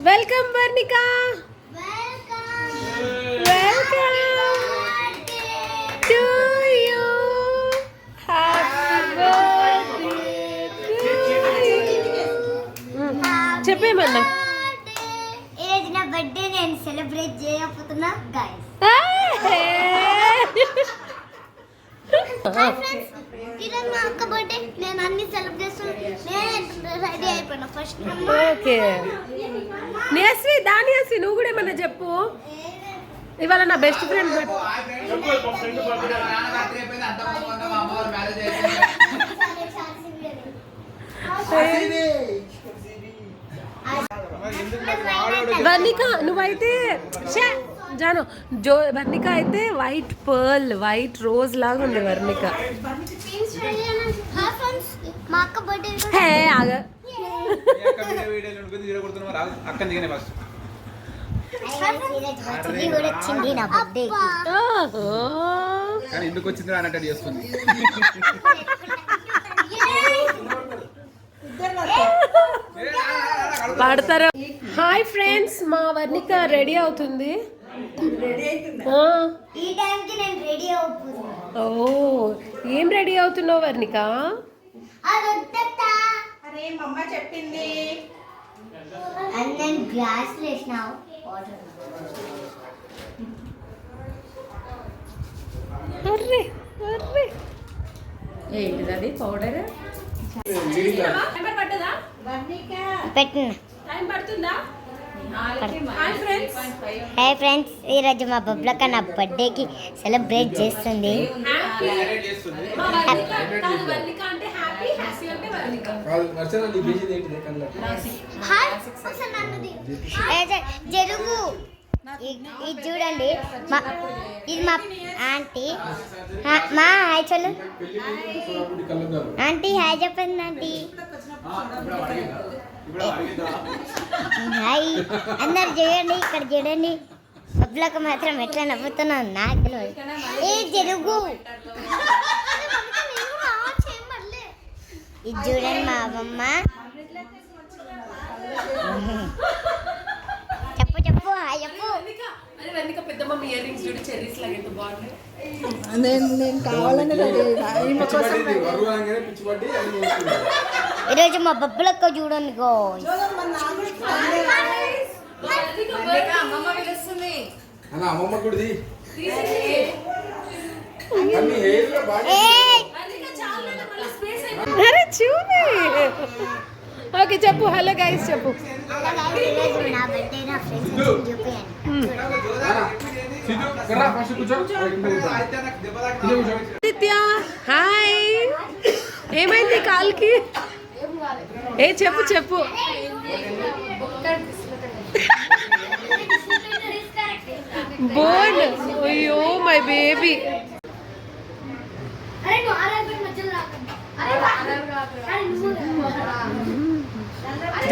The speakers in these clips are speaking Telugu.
Welcome Varnika. Welcome to you. Happy birthday. చెప్పేమన్నా ఈరోజు నా బర్త్డే నేను సెలబ్రేట్ చేయబోతున్నా గైస్. ఈరోజు మా అక్క బర్త్డే, నేను అన్ని సెలబ్రేషన్ నేను రెడీ అయిపోయినా ఫస్ట్. ఓకే నియస్వి, దానియస్వి నువ్వు కూడా ఏమన్నా చెప్పు. ఇవాళ నా బెస్ట్ ఫ్రెండ్ వర్ణిక. నువ్వైతే జాను వర్ణిక అయితే వైట్ పర్ల్, వైట్ రోజ్ లాగా ఉంది వర్ణిక. మా అక్క బర్త్డే హే ఆగ వచ్చింది నా బర్త్డే. ఎందుకు వచ్చింది అన్నట్టు చేస్తుంది. పాడతారా? హాయ్ ఫ్రెండ్స్, మా వర్ణిక రెడీ అవుతుంది. ఈ టైంకి నేను రెడీ అవుతున్నా. ఓ ఏం రెడీ అవుతున్నావు వర్ణిక? అరే మమ్మ చెప్పింది. అండ్ నేను గ్లాస్ వేసినావు వాటర్. అర్రే అర్రే ఏంటిది అది? పౌడర్ పెట్టిన. హాయ్ ఫ్రెండ్స్, ఈరోజు మా బబ్లక్క నా బర్త్డేకి సెలబ్రేట్ చేస్తుంది. జరుగు. ఇది చూడండి, ఇది మా ఆంటీ. మా హాయ్ చలు ఆంటీ. హాయ్ చెప్పండి ఆంటీ. హాయ్ అందరు చూడండి, ఇక్కడ చూడండి. బబ్లక్క మాత్రం ఎట్లా నవ్వుతున్నాను నాకు తెలియదు. ఏ జరుగు. ఇది చూడండి మా అమ్మమ్మ. చెప్పు చెప్పు హాయ్ చెప్పు. నేను కావాలని ఈరోజు మా బబ్బులక్క చూడండి గో. అమ్మమ్మ కూడా అరే చూపి. ఓకే చెప్పు. హలో గైస్ చెప్పు. నా బర్త్డే నా ఫ్రెండ్స్ చూపించండి. నిత్య హాయ్. ఏమైంది కాల్కి? ఏ చెప్పు చెప్పు. బోన్. అయ్యో మై బేబీ.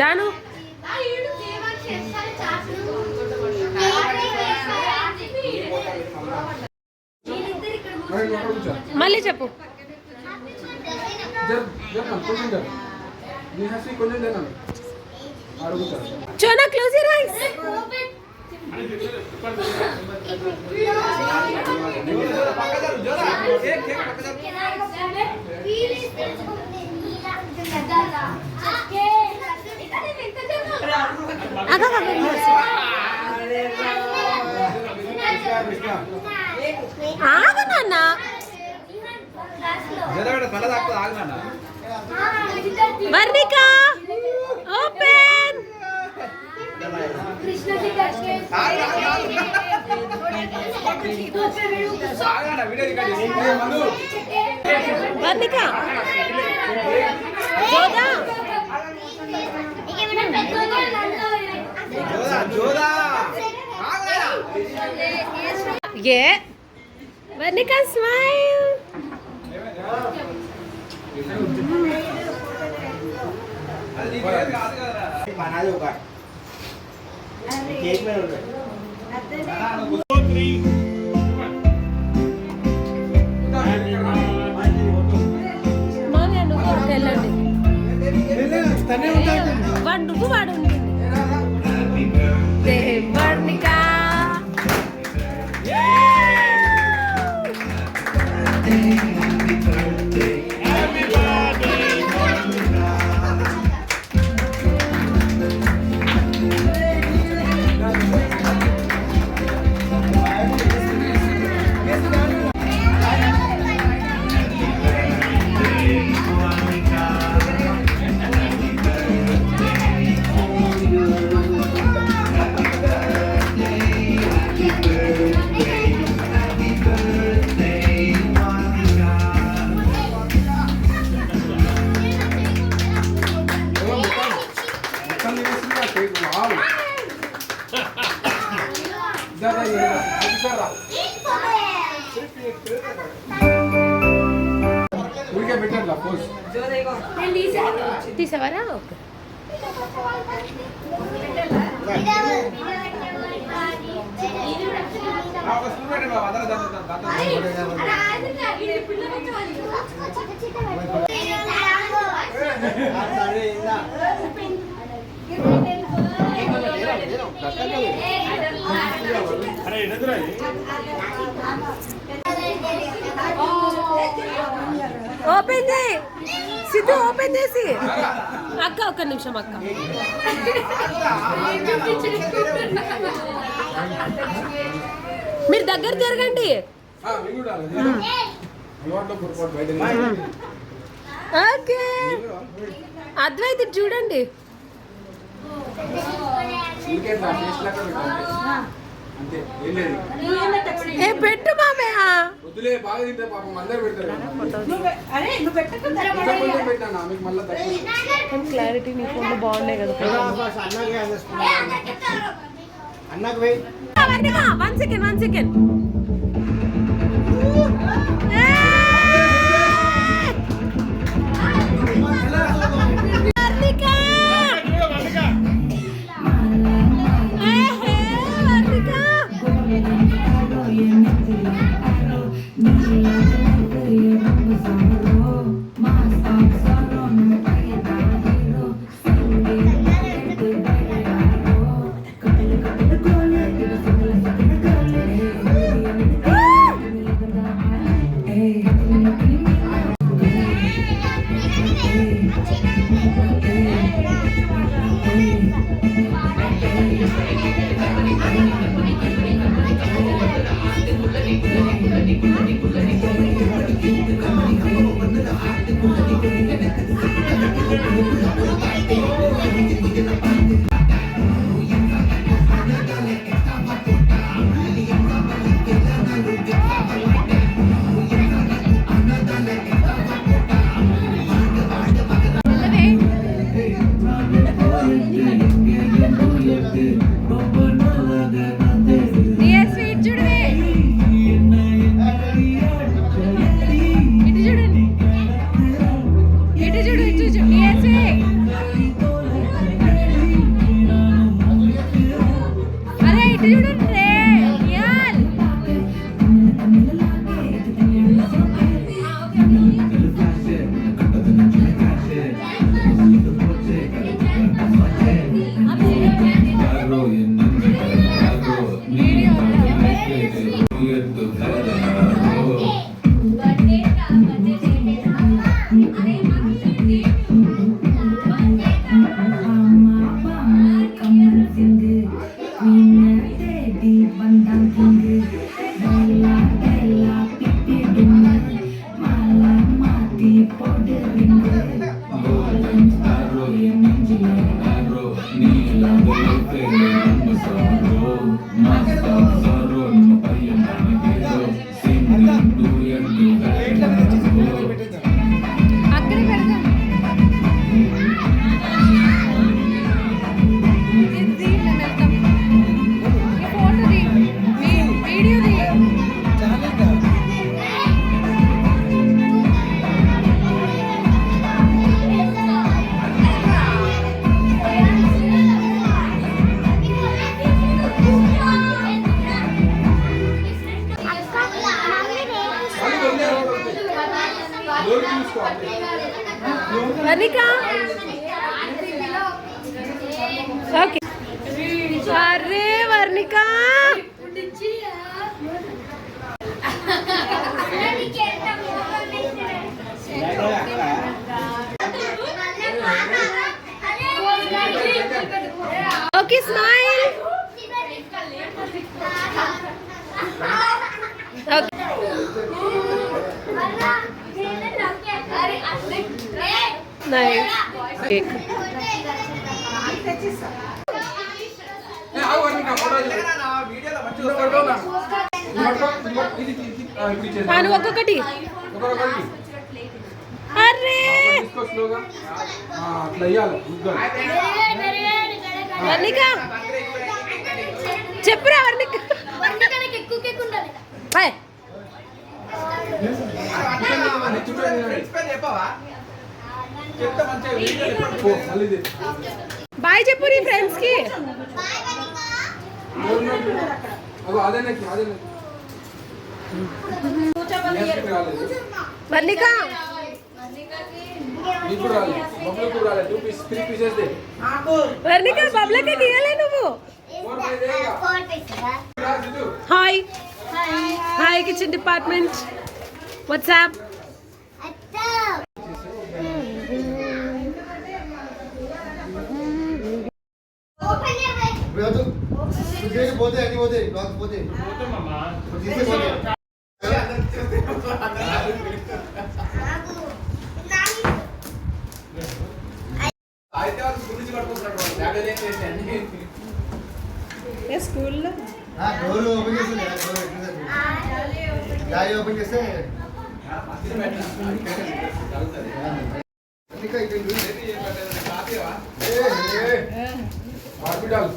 జాను మళ్ళీ చెప్పు. చోనా క్లోజ్ యువర్ ఐస్. ఆగు నాన్న. వర్ణిక ఓపెన్. వర్ణిక ఏ వర్ణిక స్మైల్. మామయ్య నువ్వు వెళ్ళండి. వాడు నువ్వు వాడు ఊరికే పెట్టారు పోస్ట్. తీసేవారా? ఓకే. ఓపెన్ చేయి సిద్ధు, ఓపెన్ చేసి. అక్క ఒక్క నిమిషం అక్క. మీరు దగ్గర జరగండి. ఓకే అద్వైత్ చూడండి. ఏ పెట్టు మామయ్య. క్లారిటీ నీ ఫోన్ బాగున్నాయి కదా. 1 సెకండ్. వర్ణిక ఓకే. అరే Varnika okay smile. Nice. Cake. అను ఒక్కొక్కటి. అరే వర్ణిక చెప్పురా వర్ణిక. బాయ్ బాయ్ చెప్పు నీ ఫ్రెండ్స్ కి వర్ణిక వర్ణిక బబ్లకి గీయలే నువ్వు hi hi kitchen department WhatsApp పోతే అన్ని పోతే బ్లాక్ పోతే స్కూల్లో డోర్ ఓపెన్ చేస్తే గాలి ఓపెన్ చేస్తే హాస్పిటల్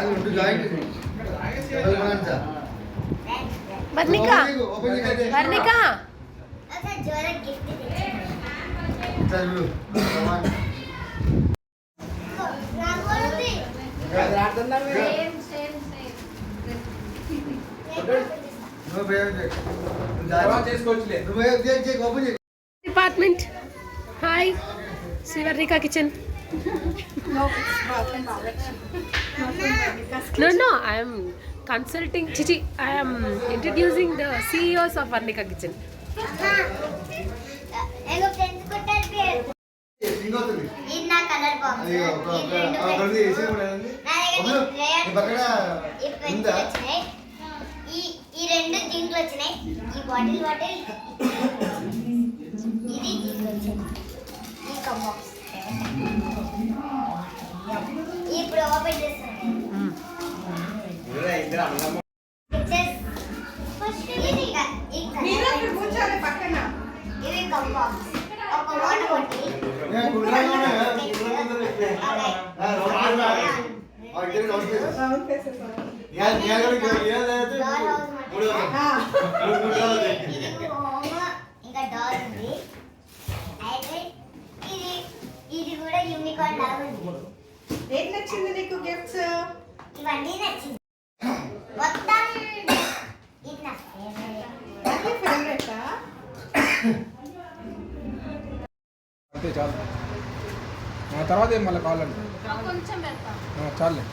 రెండు joint Varnika Varnika department hi Srivarnika kitchen No, I am consulting. Chichi, I am introducing the CEOs of Varnika Kitchen. ఈ రెండు దీంట్లో వచ్చినాయి ఈ బాటిల్ ఇది దీంట్లో వచ్చింది ఈ కంబాక్స్ ఇప్పుడు ఓపెన్ చేస్తాను ఇవి కంబాక్స్ ఒక వాటర్ బాటిల్ ఇంకా డాల్ ఉంది అయితే ఇది కూడా యూనికార్న్ లాగా ఉంది. ఏం నచ్చింది నీకు గిఫ్ట్స్? ఇవన్నీ నచ్చింది మొత్తం ఇది నా ఫేవరెట్. అంతే చాలు తర్వాత ఏం మళ్ళీ కావాలండి చాలే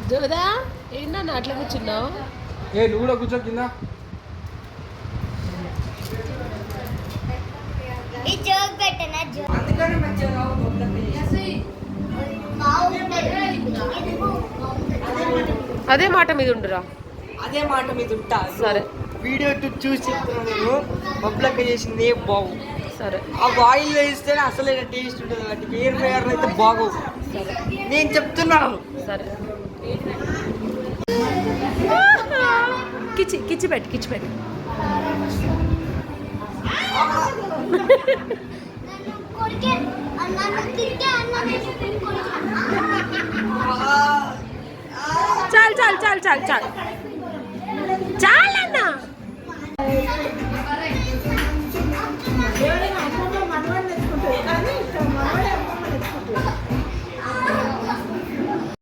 జోదా ఏంటన్నా అట్లా కూర్చున్నావు నువ్వు కూడా కూర్చో కింద ఈ జోక్ పెట్టనా జోక్ అందుకని మంచిగా అదే మాట మీద ఉండురా అదే మాట మీద ఉంటా. సరే వీడియో చూసి చెప్తున్నాను, బొబ్బలక్క చేసింది బాగు. సరే ఆ ఆయిల్ వేస్తేనే అసలైన టేస్ట్ ఉంటుంది. వాటికి ఎయిర్ ఫ్రైయర్ అయితే బాగోవు. నేను చెప్తున్నాను. సరే కిచ్చి పెట్టి కొడికే అన్న తిరిగే అన్న చాలు చాలు